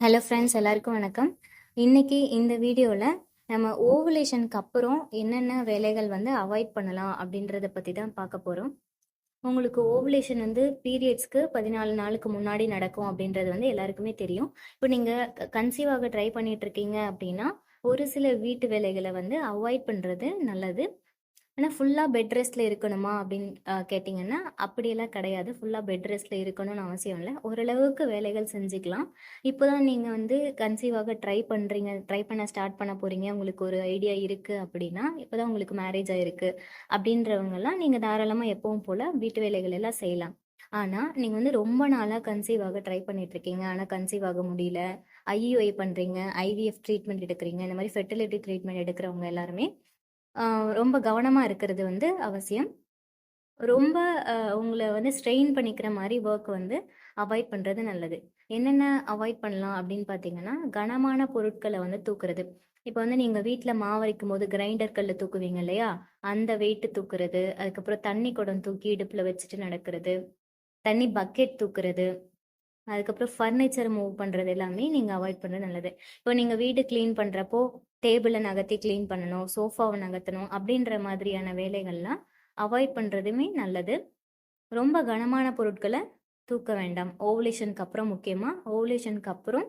Hello friends, எல்லாருக்கும் வணக்கம். இன்னைக்கு இந்த வீடியோவில் நம்ம ஓவுலேஷனுக்கு அப்புறம் என்னென்ன வேலைகள் வந்து அவாய்ட் பண்ணலாம் அப்படின்றத பற்றி தான் பார்க்க போகிறோம். உங்களுக்கு ஓவுலேஷன் வந்து பீரியட்ஸ்க்கு 14 நாளுக்கு முன்னாடி நடக்கும் அப்படின்றது வந்து எல்லாருக்குமே தெரியும். இப்போ நீங்கள் கன்சீவ் ஆக ட்ரை பண்ணிட்டு இருக்கீங்க அப்படின்னா ஒரு சில வீட்டு வேலைகளை வந்து அவாய்ட் பண்ணுறது நல்லது. ஆனால் ஃபுல்லாக பெட் ரெஸ்ட்டில் இருக்கணுமா அப்படின்னு கேட்டிங்கன்னா அப்படியெல்லாம் கிடையாது. ஃபுல்லாக பெட் ரெஸ்ட்டில் இருக்கணும்னு அவசியம் இல்லை. ஓரளவுக்கு வேலைகள் செஞ்சுக்கலாம். இப்போ தான் நீங்கள் வந்து கன்சீவாக ட்ரை பண்ண ஸ்டார்ட் பண்ண போகிறீங்க, உங்களுக்கு ஒரு ஐடியா இருக்குது அப்படின்னா, இப்போ தான் உங்களுக்கு மேரேஜ் ஆகிருக்கு அப்படின்றவங்கெல்லாம் நீங்கள் தாராளமாக எப்பவும் போல் வீட்டு வேலைகள் எல்லாம் செய்யலாம். ஆனால் நீங்கள் வந்து ரொம்ப நாளாக கன்சீவ் ஆக ட்ரை பண்ணிட்டு இருக்கீங்க, ஆனால் கன்சீவ் ஆக முடியல, ஐயுஐ பண்ணுறீங்க, ஐவிஎஃப் ட்ரீட்மெண்ட் எடுக்கிறீங்க, இந்த மாதிரி ஃபெர்டிலிட்டி ட்ரீட்மெண்ட் எடுக்கிறவங்க எல்லாருமே ரொம்ப கவனமா இருக்கிறது வந்து அவசியம். ரொம்ப உங்கள வந்து ஸ்ட்ரெயின் பண்ணிக்கிற மாரி வொர்க் வந்து அவாய்ட் பண்றது நல்லது. என்னென்ன அவாய்ட் பண்ணலாம் அப்படின்னு பார்த்தீங்கன்னா, கனமான பொருட்கள வந்து தூக்குறது. இப்ப வந்து நீங்க வீட்ல மாவு அரைக்கும்போது கிரைண்டர் கல்ல தூக்குவீங்க இல்லையா? அந்த வெயிட் தூக்குறது, அதுக்கப்புறம் தண்ணி குடம் தூக்கி இடுப்புல வச்சுட்டு நடக்கிறது, தண்ணி பக்கெட் தூக்குறது, அதுக்கப்புறம் ஃபர்னிச்சர் மூவ் பண்றது எல்லாமே நீங்க அவாய்ட் பண்றது நல்லது. இப்போ நீங்க வீடு கிளீன் பண்றப்போ டேபிள நகர்த்தி கிளீன் பண்ணணும், சோஃபாவை நகர்த்தணும் அப்படின்ற மாதிரியான வேலைகள்லாம் அவாய்ட் பண்றதுமே நல்லது. ரொம்ப கனமான பொருட்களை தூக்க வேண்டாம். ஓவுலேஷனுக்கு அப்புறம் முக்கியமா ஓவுலேஷனுக்கு அப்புறம்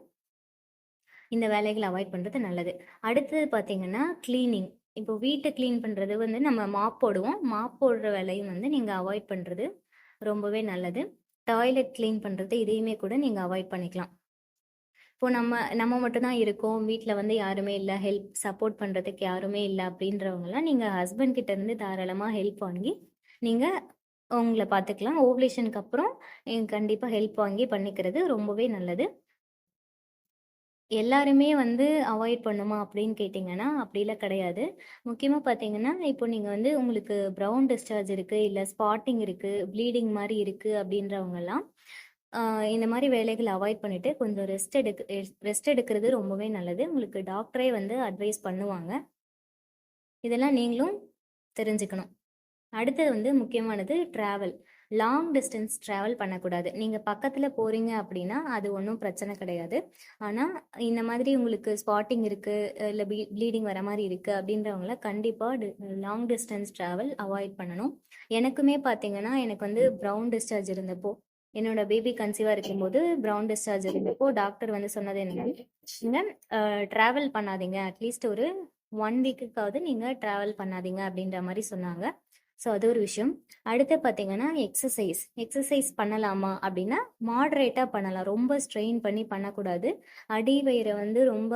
இந்த வேலைகளை அவாய்ட் பண்றது நல்லது. அடுத்தது பார்த்தீங்கன்னா கிளீனிங். இப்போ வீட்டை கிளீன் பண்றது வந்து நம்ம மாப் போடுவோம். மாப் போடுற வேலையும் வந்து நீங்க அவாய்ட் பண்றது ரொம்பவே நல்லது. டாய்லெட் கிளீன் பண்றது இதையுமே கூட நீங்க அவாய்ட் பண்ணிக்கலாம். இப்போ நம்ம நம்ம மட்டும் தான் இருக்கோம், வீட்டில் வந்து யாருமே இல்லை, சப்போர்ட் பண்ணுறதுக்கு யாருமே இல்லை அப்படின்றவங்கலாம் நீங்கள் ஹஸ்பண்ட் கிட்ட இருந்து தாராளமாக ஹெல்ப் வாங்கி நீங்கள் உங்களை பார்த்துக்கலாம். ஓவலேஷனுக்கு அப்புறம் நீங்கள் கண்டிப்பாக ஹெல்ப் வாங்கி பண்ணிக்கிறது ரொம்பவே நல்லது. எல்லாருமே வந்து அவாய்ட் பண்ணுமா அப்படின்னு கேட்டிங்கன்னா அப்படிலாம் கிடையாது. முக்கியமாக பார்த்தீங்கன்னா, இப்போ நீங்கள் வந்து உங்களுக்கு ப்ரௌன் டிஸ்சார்ஜ் இருக்குது, இல்லை ஸ்பாட்டிங் இருக்குது, ப்ளீடிங் மாதிரி இருக்குது அப்படின்றவங்கலாம் இந்த மாதிரி வேலைகளை அவாய்ட் பண்ணிவிட்டு கொஞ்சம் ரெஸ்ட் எடுக்கிறது ரொம்பவே நல்லது. உங்களுக்கு டாக்டரே வந்து அட்வைஸ் பண்ணுவாங்க. இதெல்லாம் நீங்களும் தெரிஞ்சுக்கணும். அடுத்தது வந்து முக்கியமானது ட்ராவல். லாங் டிஸ்டன்ஸ் ட்ராவல் பண்ணக்கூடாது. நீங்கள் பக்கத்தில் போகிறீங்க அப்படின்னா அது ஒன்றும் பிரச்சனை கிடையாது. ஆனால் இந்த மாதிரி உங்களுக்கு ஸ்பாட்டிங் இருக்குது, இல்லை ப்ளீடிங் வர மாதிரி இருக்குது அப்படின்றவங்கள கண்டிப்பாக லாங் டிஸ்டன்ஸ் ட்ராவல் அவாய்ட் பண்ணணும். எனக்குமே பார்த்தீங்கன்னா எனக்கு வந்து ப்ரௌன் டிஸ்சார்ஜ் இருந்தப்போ, என்னோட பேபி கன்சீவாக இருக்கும்போது ப்ரௌன் டிஸ்சார்ஜ் இருந்தப்போ டாக்டர் வந்து சொன்னது என்னன்னா, நீங்கள் ட்ராவல் பண்ணாதீங்க, அட்லீஸ்ட் ஒரு 1 வீக்குக்காவது நீங்கள் ட்ராவல் பண்ணாதீங்க அப்படின்ற மாதிரி சொன்னாங்க. ஸோ அது ஒரு விஷயம். அடுத்து பார்த்தீங்கன்னா எக்ஸசைஸ் பண்ணலாமா அப்படின்னா மாடரேட்டாக பண்ணலாம். ரொம்ப ஸ்ட்ரெயின் பண்ணி பண்ணக்கூடாது. அடி வயிறை வந்து ரொம்ப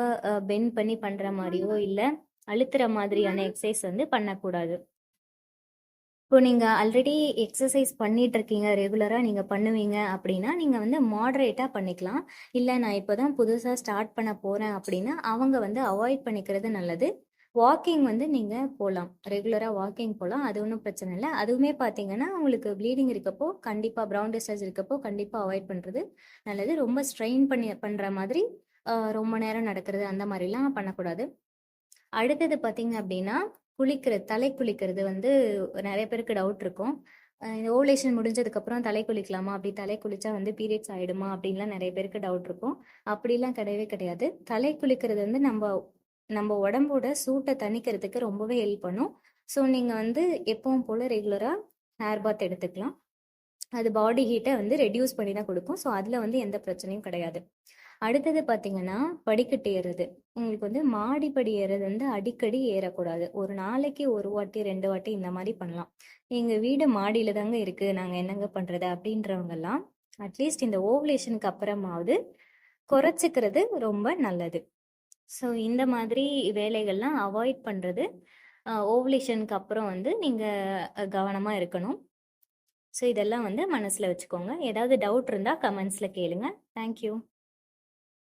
பெண்ட் பண்ணி பண்ணுற மாதிரியோ இல்லை அழுத்துற மாதிரியான எக்ஸசைஸ் வந்து பண்ணக்கூடாது. இப்போ நீங்கள் ஆல்ரெடி எக்ஸசைஸ் பண்ணிட்டு இருக்கீங்க, ரெகுலராக நீங்கள் பண்ணுவீங்க அப்படின்னா நீங்கள் வந்து மாடரேட்டாக பண்ணிக்கலாம். இல்லை நான் இப்போ தான் புதுசாக ஸ்டார்ட் பண்ண போகிறேன் அப்படின்னா அவங்க வந்து அவாய்ட் பண்ணிக்கிறது நல்லது. வாக்கிங் வந்து நீங்கள் போகலாம், ரெகுலராக வாக்கிங் போகலாம், அது ஒன்றும் பிரச்சனை இல்லை. அதுவுமே பார்த்தீங்கன்னா உங்களுக்கு ப்ளீடிங் இருக்கப்போ கண்டிப்பாக ப்ரௌன் டிஸ்சார்ஜ் இருக்கப்போ கண்டிப்பாக அவாய்ட் பண்ணுறது நல்லது. ரொம்ப ஸ்ட்ரெயின் பண்ணுற மாதிரி ரொம்ப நேரம் நடக்கிறது அந்த மாதிரிலாம் பண்ணக்கூடாது. அடுத்தது பார்த்தீங்க அப்படின்னா தலை குளிக்கிறது வந்து நிறைய பேருக்கு டவுட் இருக்கும். இந்த ஓவலேஷன் முடிஞ்சதுக்கப்புறம் தலை குளிக்கலாமா, அப்படி தலை குளிச்சா வந்து பீரியட்ஸ் ஆகிடுமா அப்படின்லாம் நிறைய பேருக்கு டவுட் இருக்கும். அப்படிலாம் கிடையவே கிடையாது. தலை குளிக்கிறது வந்து நம்ம நம்ம உடம்போட சூட்டை தணிக்கிறதுக்கு ரொம்பவே ஹெல்ப் பண்ணும். ஸோ நீங்கள் வந்து எப்பவும் போல் ரெகுலராக ஹேர் பாத் எடுத்துக்கலாம். அது பாடி ஹீட்டை வந்து ரெடியூஸ் பண்ணி தான் கொடுக்கும். ஸோ அதில் வந்து எந்த பிரச்சனையும் கிடையாது. அடுத்தது பார்த்தீங்கன்னா படிக்கட்டு ஏறுறது. உங்களுக்கு வந்து மாடிப்படி ஏறுறது வந்து அடிக்கடி ஏறக்கூடாது. ஒரு நாளைக்கு 1 வாட்டி 2 வாட்டி இந்த மாதிரி பண்ணலாம். எங்கள் வீடு மாடியில் தாங்க இருக்குது, நாங்கள் என்னங்க பண்ணுறது அப்படின்றவங்கெல்லாம் அட்லீஸ்ட் இந்த ஓவலேஷனுக்கு அப்புறமாவது குறைச்சிக்கிறது ரொம்ப நல்லது. ஸோ இந்த மாதிரி வேலைகள்லாம் அவாய்ட் பண்ணுறது ஓவலேஷனுக்கு அப்புறம் வந்து நீங்கள் கவனமாக இருக்கணும். ஸோ இதெல்லாம் வந்து மனசில் வச்சுக்கோங்க. ஏதாவது டவுட் இருந்தால் கமெண்ட்ஸில் கேளுங்க. தேங்க்யூ.